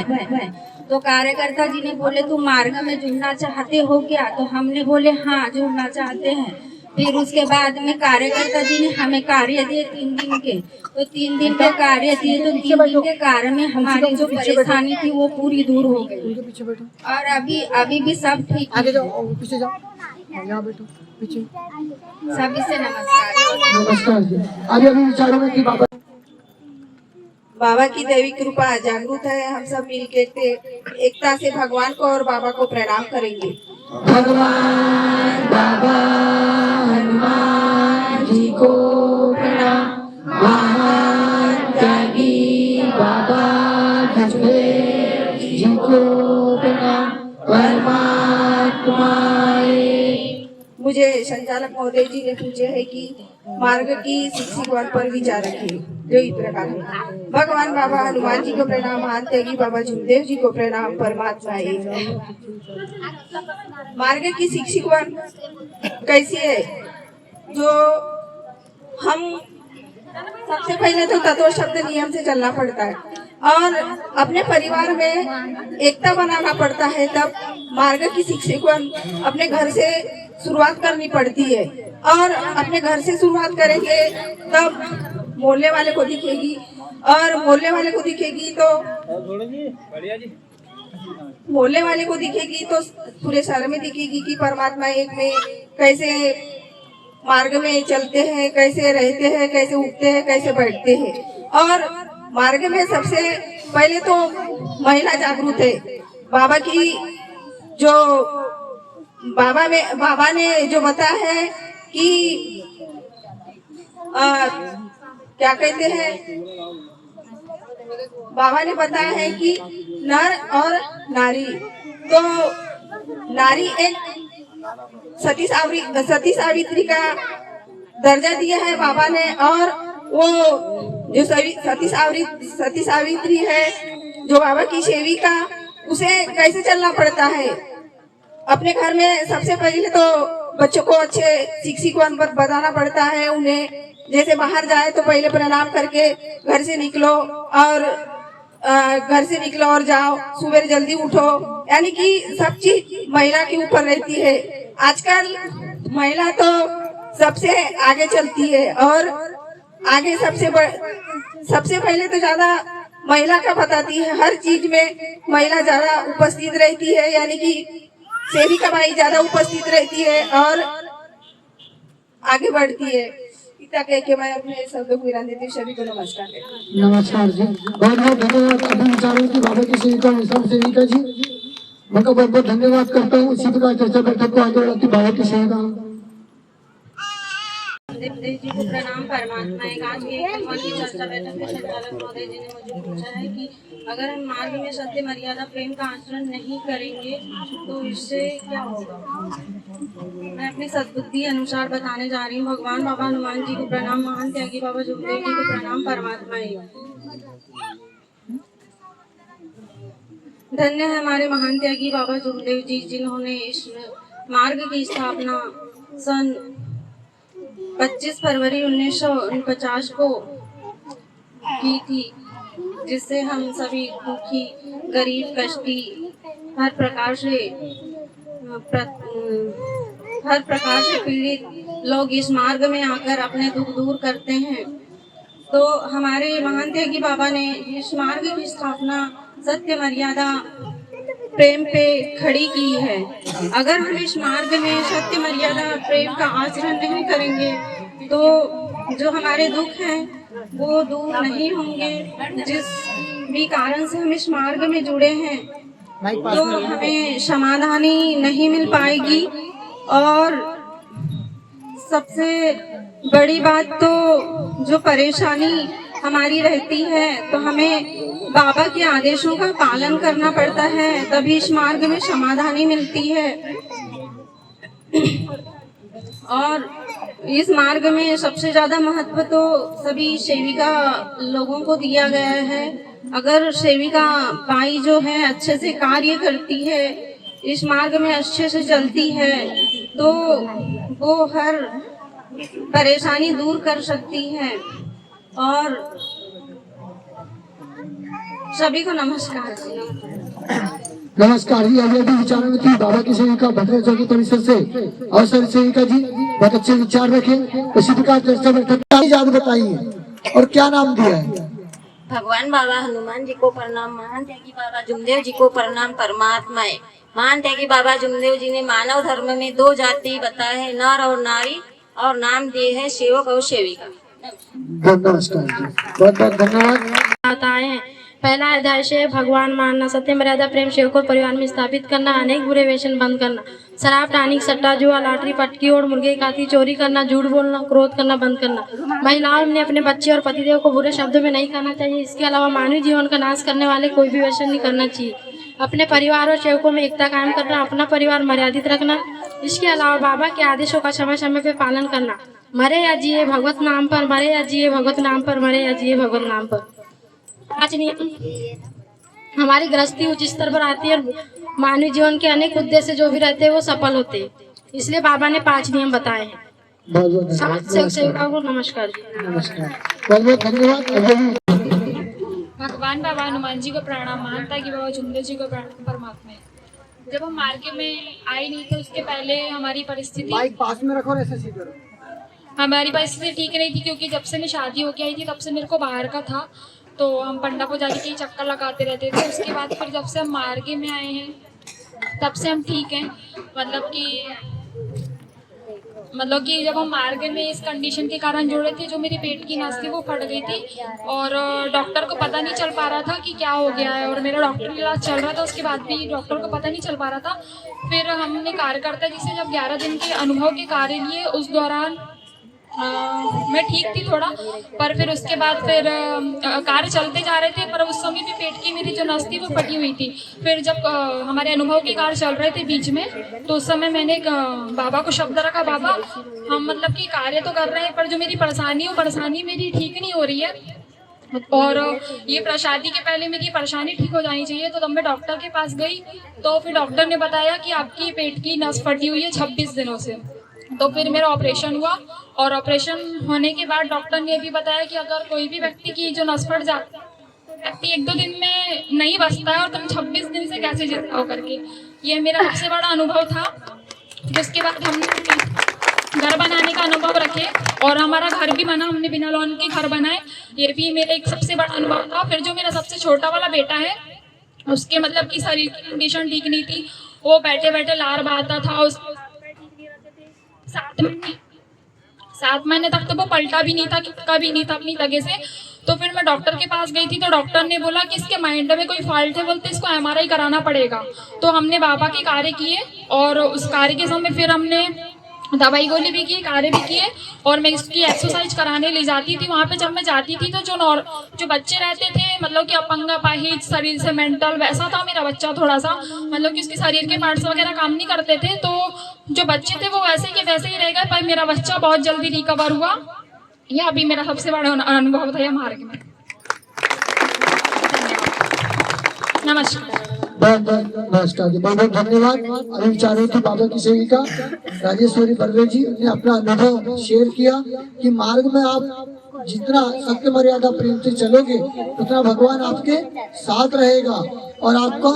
है। तो कार्यकर्ता जी ने बोले तुम मार्ग में जुड़ना चाहते हो क्या? तो हमने बोले हाँ जुड़ना चाहते हैं। फिर उसके बाद में कार्यकर्ता जी ने हमें कार्य दिए 3 दिन के। तो 3 दिन के कार्य दिए तो 3 दिन के कार्य में हमारी जो परेशानी थी वो पूरी दूर हो गई। और अभी भी सब ठीक है। आगे जाओ, पीछे जाओ, यहाँ बैठो पीछे। सभी से नमस्कार। नमस्कार जी। अभी विचारों में की बाबा की दैवी कृपा जागरूक है। हम सब मिलकर एकता से भगवान को और बाबा को प्रणाम करेंगे। भगवान बाबा हनुमान जी को प्रणाम। महान त्यागी बाबा जगदेव जी को प्रणाम। परमात्मा मुझे संचालक महोदय जी ने पूछे है कि मार्ग की शिक्षिका पर विचार रखें जो इस प्रकार है। भगवान बाबा हनुमान जी को प्रणाम। महान त्यागी बाबा जुगदेव जी को प्रणाम। परमात्मा एक है। मार्ग की शिक्षिका कैसी है? जो हम सबसे पहले तो तत्व शब्द नियम से चलना पड़ता है और अपने परिवार में एकता बनाना पड़ता है। तब मार्ग की शिक्षिका अपने घर से शुरुआत करनी पड़ती है और अपने घर से शुरुआत करेंगे तब मोहल्ले वाले को दिखेगी और मोहल्ले वाले को दिखेगी तो पूरे शहर में दिखेगी कि परमात्मा एक में कैसे मार्ग में चलते हैं, कैसे रहते हैं, कैसे उठते हैं, कैसे बैठते हैं। और मार्ग में सबसे पहले तो महिला जागरूक है। बाबा की जो बाबा ने जो बताया है कि क्या कहते हैं, बाबा ने बताया है कि नर और नारी, तो नारी एक सती सावित्री का दर्जा दिया है बाबा ने। और वो जो सती सावित्री है जो बाबा की सेविका, उसे कैसे चलना पड़ता है। अपने घर में सबसे पहले तो बच्चों को अच्छे शिक्षकों पर बताना पड़ता है। उन्हें जैसे बाहर जाए तो पहले प्रणाम करके घर से निकलो और जाओ, सुबह जल्दी उठो, यानी कि सब चीज महिला के ऊपर रहती है। आजकल महिला तो सबसे आगे चलती है और आगे सबसे पहले तो ज्यादा महिला का बताती है। हर चीज में महिला ज्यादा उपस्थित रहती है, यानी कि सेविका बाई ज्यादा उपस्थित रहती है और आगे बढ़ती है। इतना कह के मैं अपने शब्दों को विराम देती हूँ। सभी को नमस्कार। नमस्कार जी, बहुत बहुत धन्यवाद। अभी विचारों की बाबा की सेविका जी, मैं बहुत बहुत धन्यवाद करता हूँ। इसी प्रकार चर्चा बैठक को आगे बढ़ाती बाबा की सेविका देव जी को प्रणाम। परमात्मा एक। आज की मन की चर्चा बैठक में संचालक महोदय जी ने मुझे पूछा है कि अगर हम मार्ग में सत्य मर्यादा प्रेम का आचरण नहीं करेंगे तो इससे क्या होगा। मैं अपनी सद्बुद्धि अनुसार बताने जा रही हूँ। भगवान बाबा हनुमान जी को प्रणाम। महान त्यागी बाबा जुगदेव जी को प्रणाम। परमात्मा एक। धन्य है हमारे महान त्यागी बाबा जुगदेव जी, जिन्होंने इस मार्ग की स्थापना सन 25 फरवरी 1949 को की थी, जिससे हम सभी दुखी, गरीब, कष्टी हर प्रकार से पीड़ित लोग इस मार्ग में आकर अपने दुख दूर करते हैं। तो हमारे महान त्यागी बाबा ने इस मार्ग की स्थापना सत्य मर्यादा प्रेम पे खड़ी की है। अगर हम इस मार्ग में सत्य मर्यादा प्रेम का आचरण नहीं करेंगे तो जो हमारे दुख हैं वो दूर नहीं होंगे। जिस भी कारण से हम इस मार्ग में जुड़े हैं तो हमें समाधानी नहीं मिल पाएगी। और सबसे बड़ी बात तो जो परेशानी हमारी रहती है तो हमें बाबा के आदेशों का पालन करना पड़ता है, तभी इस मार्ग में समाधानी मिलती है। और इस मार्ग में सबसे ज्यादा महत्व तो सभी सेविका लोगों को दिया गया है। अगर सेविका बाई जो है अच्छे से कार्य करती है, इस मार्ग में अच्छे से चलती है तो वो हर परेशानी दूर कर सकती है। और सभी को नमस्कार जी। नमस्कार जी। अभी विचारों में थी बाबा की सेविका भद्रा चौकी परिसर से अवसर सेविका जी बहुत अच्छे विचार रखे। उसी प्रकार चर्चा बैठक क्या याद बताइए और क्या नाम दिया है? भगवान बाबा हनुमान जी को प्रणाम, महान त्यागी बाबा जुमदेव जी को प्रणाम। परमात्मा है महान त्यागी बाबा जुमदेव जी ने मानव धर्म में 2 जाति बताए हैं, नर और नारी, और नाम दिए हैं सेवक और सेविका। नमस्कार जी, बहुत बहुत धन्यवाद। बताए हैं। पहला अध्याय से भगवान मानना, सत्य मर्यादा प्रेम सेवक और परिवार में स्थापित करना, अनेक बुरे व्यसन बंद करना, शराब टानिक सट्टा जुआ लॉटरी पटकी और मुर्गे काती चोरी करना, झूठ बोलना, क्रोध करना बंद करना। महिलाओं ने अपने बच्चे और पतिदेव को बुरे शब्दों में नहीं कहना चाहिए। इसके अलावा मानवीय जीवन का नाश करने वाले कोई भी व्यसन नहीं करना चाहिए। अपने परिवार और सेवकों में एकता कायम करना, अपना परिवार मर्यादित रखना। इसके अलावा बाबा के आदेशों का समय समय पर पालन करना। मरे या जिए भगवत नाम पर, मरे या जिए भगवत नाम पर, मरे या जिए भगवत नाम पर। 5 नियम हमारी गृहस्थी उच्च स्तर पर आती है और मानवीय जीवन के अनेक उद्देश्य जो भी रहते हैं वो सफल होते हैं। इसलिए बाबा ने 5 नियम बताए हैं। बहुत बहुत समस्त सेवक सेविकाओं को नमस्कार जी। नमस्कार, बहुत बहुत धन्यवाद। भगवान बाबा हनुमान जी को प्रणाम, मानता कि बाबा जुमदेव जी को प्रणाम। परमात्मा है। जब हम मार्केट में आए नहीं थे उसके पहले हमारी परिस्थिति पास में रखो, ऐसे सीधे रखो। हमारी परिस्थिति ठीक नहीं थी, क्योंकि जब से मैं शादी होके आई थी तब से मेरे को बाहर का था, तो हम पंडा पुजारी के चक्कर लगाते रहते थे। उसके बाद फिर जब से हम मार्गे में आए हैं तब से हम ठीक हैं। मतलब कि जब हम मार्गे में इस कंडीशन के कारण जुड़े थे, जो मेरी पेट की नस थी वो फट गई थी और डॉक्टर को पता नहीं चल पा रहा था कि क्या हो गया है, और मेरा डॉक्टर इलाज चल रहा था। उसके बाद भी डॉक्टर को पता नहीं चल पा रहा था। फिर हमने कार्यकर्ता जी से जब 11 दिन के अनुभव के कार्य लिए, उस दौरान मैं ठीक थी थोड़ा, पर फिर उसके बाद फिर कार्य चलते जा रहे थे, पर उस समय भी पेट की मेरी जो नस थी वो फटी हुई थी। फिर जब हमारे अनुभव के कार्य चल रहे थे बीच में, तो उस समय मैंने बाबा को शब्द रखा, बाबा हम मतलब कि कार्य तो कर रहे हैं पर जो मेरी परेशानी है वो परेशानी मेरी ठीक नहीं हो रही है, और ये प्रसादी के पहले मेरी परेशानी ठीक हो जानी चाहिए। तो तब मैं डॉक्टर के पास गई, तो फिर डॉक्टर ने बताया कि आपकी पेट की नस फटी हुई है 26 दिनों से। तो फिर मेरा ऑपरेशन हुआ, और ऑपरेशन होने के बाद डॉक्टर ने भी बताया कि अगर कोई भी व्यक्ति की जो नस फट जाती है, व्यक्ति 1-2 दिन में नहीं बचता है, और तुम 26 दिन से कैसे जिंदा हो करके। ये मेरा सबसे बड़ा अनुभव था। जिसके बाद हमने घर बनाने का अनुभव रखे, और हमारा घर भी बना, हमने बिना लोन के घर बनाए। ये भी मेरा एक सबसे बड़ा अनुभव था। फिर जो मेरा सबसे छोटा वाला बेटा है, उसके मतलब कि शरीर की कंडीशन ठीक नहीं थी, वो बैठे बैठे लार बहाता था। 7 महीने तक तो वो पलटा भी नहीं था, कभी नहीं था अपनी जगह से। तो फिर मैं डॉक्टर के पास गई थी, तो डॉक्टर ने बोला कि इसके माइंड में कोई फॉल्ट है, बोलते इसको MRI कराना पड़ेगा। तो हमने बाबा के कार्य किए, और उस कार्य के समय फिर हमने दवाई गोली भी की, कार्य भी किए, और मैं इसकी एक्सरसाइज कराने ले जाती थी। वहाँ पे जब मैं जाती थी तो जो बच्चे रहते थे, मतलब कि अपंग अपाहिज, शरीर से मेंटल, वैसा था मेरा बच्चा थोड़ा सा, मतलब कि उसके शरीर के पार्ट्स वगैरह काम नहीं करते थे। तो जो बच्चे थे वो वैसे के वैसे ही रह गए, पर मेरा बच्चा बहुत जल्दी रिकवर हुआ। यह अभी मेरा सबसे बड़ा अनुभव था मार्ग में। नमस्कार। बहुत बहुत नमस्कार जी, बहुत बहुत धन्यवाद। अभी विचारों की बाबा की सेविका राजेश्वरी बर्वे जी ने अपना अनुभव शेयर किया कि मार्ग में आप जितना सत्य मर्यादा प्रेम से चलोगे उतना भगवान आपके साथ रहेगा और आपका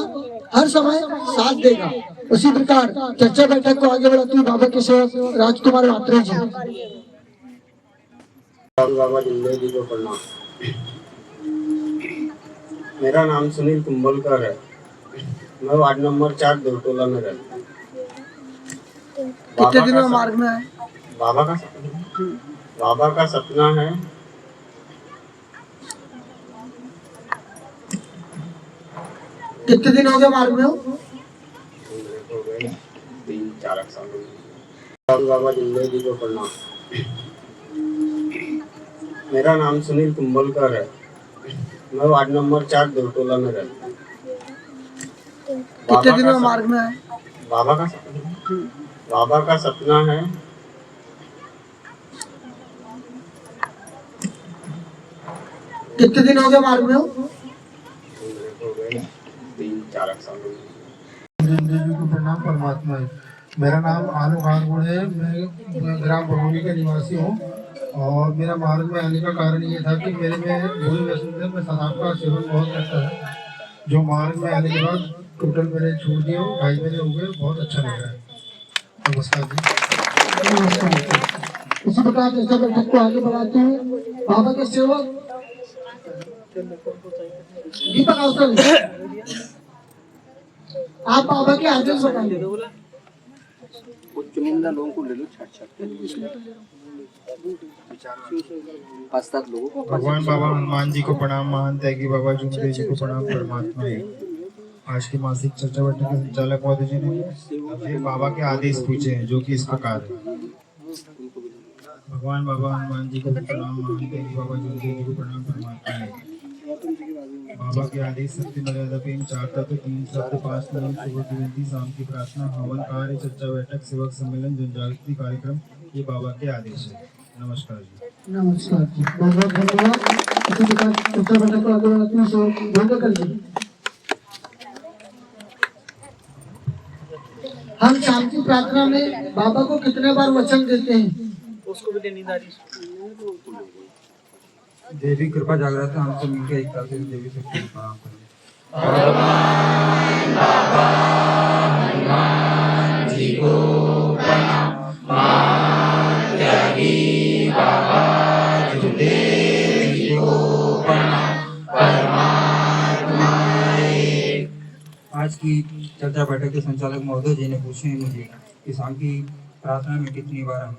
हर समय साथ देगा। उसी प्रकार चर्चा बैठक को आगे बढ़ाती हुई बाबा के सेवक राजकुमार मात्रे जी। बाबा जुमदेव जी को प्रणाम। मेरा नाम सुनील कुंभलकर है। मैं वार्ड नंबर 4 दुर्टोला में रहता हूँ। कितने दिनों मार्ग में है? बाबा का सपना है। कितने दिन हो गए मार्ग में हो? 3-4 साल। बाबा जुमदेव जी को प्रणाम। मेरा नाम सुनील कुंभलकर है। मैं वार्ड नंबर 4 दुर्टोला में रहता हूँ। कितने दिनों मार्ग में है? बाबा का सपना है। कितने दिन हो गए मार्ग में हो? 3-4 साल। को प्रणाम। परमात्मा है। मेरा नाम आलू खानपुर है। मैं ग्राम बरौनी का निवासी हूँ। और मेरा मार्ग में आने का कारण ये था कि मेरे में बुरे व्यसन थे, मैं शराब का सेवन बहुत करता है, जो मार्ग में आने के बाद टोटल मैंने छोड़ दिया, 2.5 महीने हो गए, बहुत अच्छा लग रहा है। नमस्कार जी। नमस्कार। इसी प्रकार चर्चा बैठक को आगे बढ़ाते हुए बाबा के सेवक दीपक अवसर, आप बाबा के आदेश बताइए। चुनिंदा लोगों को ले लो, छाट पाँच सात लोगों को। भगवान बाबा हनुमान जी को प्रणाम, महान त्यागी बाबा जुमदेव जी को प्रणाम। परमात्मा है। आज की मासिक चर्चा बैठक के संचालक महोदय जी ने मुझे बाबा के आदेश पूछे हैं, जो कि इस प्रकार है। भगवान बाबा हनुमान जी को प्रणाम, महान त्यागी बाबा जुमदेव जी को प्रणाम। परमात्मा है। बाबा के आदेश सत्य मर्यादा प्रेम, 4 तत्व, 3 शब्द, 5 नियम, सुबह की विनती, शाम की प्रार्थना, हवन कार्य, चर्चा बैठक, सेवक सम्मेलन, जन जागृति कार्यक्रम, ये बाबा के आदेश है। नमस्कार जी। नमस्कार जी, बहुत बहुत धन्यवाद। इसी प्रकार चर्चा बैठक को आगे बढ़ाते हुए सेवक भोगकर जी, हम शाम की प्रार्थना में बाबा को कितने बार वचन देते हैं? उसको भी देनी दारी। देवी कृपा जागृत हम सब मिलकर एक साथ देवी से प्रणाम करें। हनुमान जी को प्रणाम, महान त्यागी बाबा जुमदेव जी को प्रणाम। परमात्मा एक। आज की चर्चा बैठक के संचालक महोदय जी ने पूछे हैं मुझे कि शाम की प्रार्थना में कितनी बार हम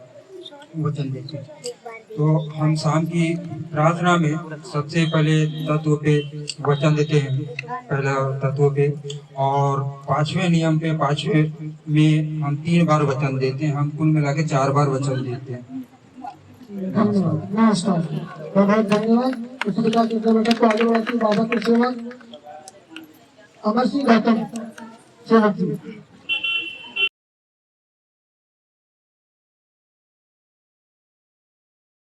वचन देते हैं। तो हम शाम की प्रार्थना में सबसे पहले तत्व पे वचन देते हैं, पहला तत्व पे, और 5वें नियम पे, 5वें में हम 3 बार वचन देते हैं। हम कुल मिला के 4 बार वचन देते हैं। नमस्कार, बहुत बहुत धन्यवाद। इसी प्रकार चर्चा बैठक को आगे बढ़ाते हुए बाबा के सेवक अमर सिंह गौतम सेवक जी।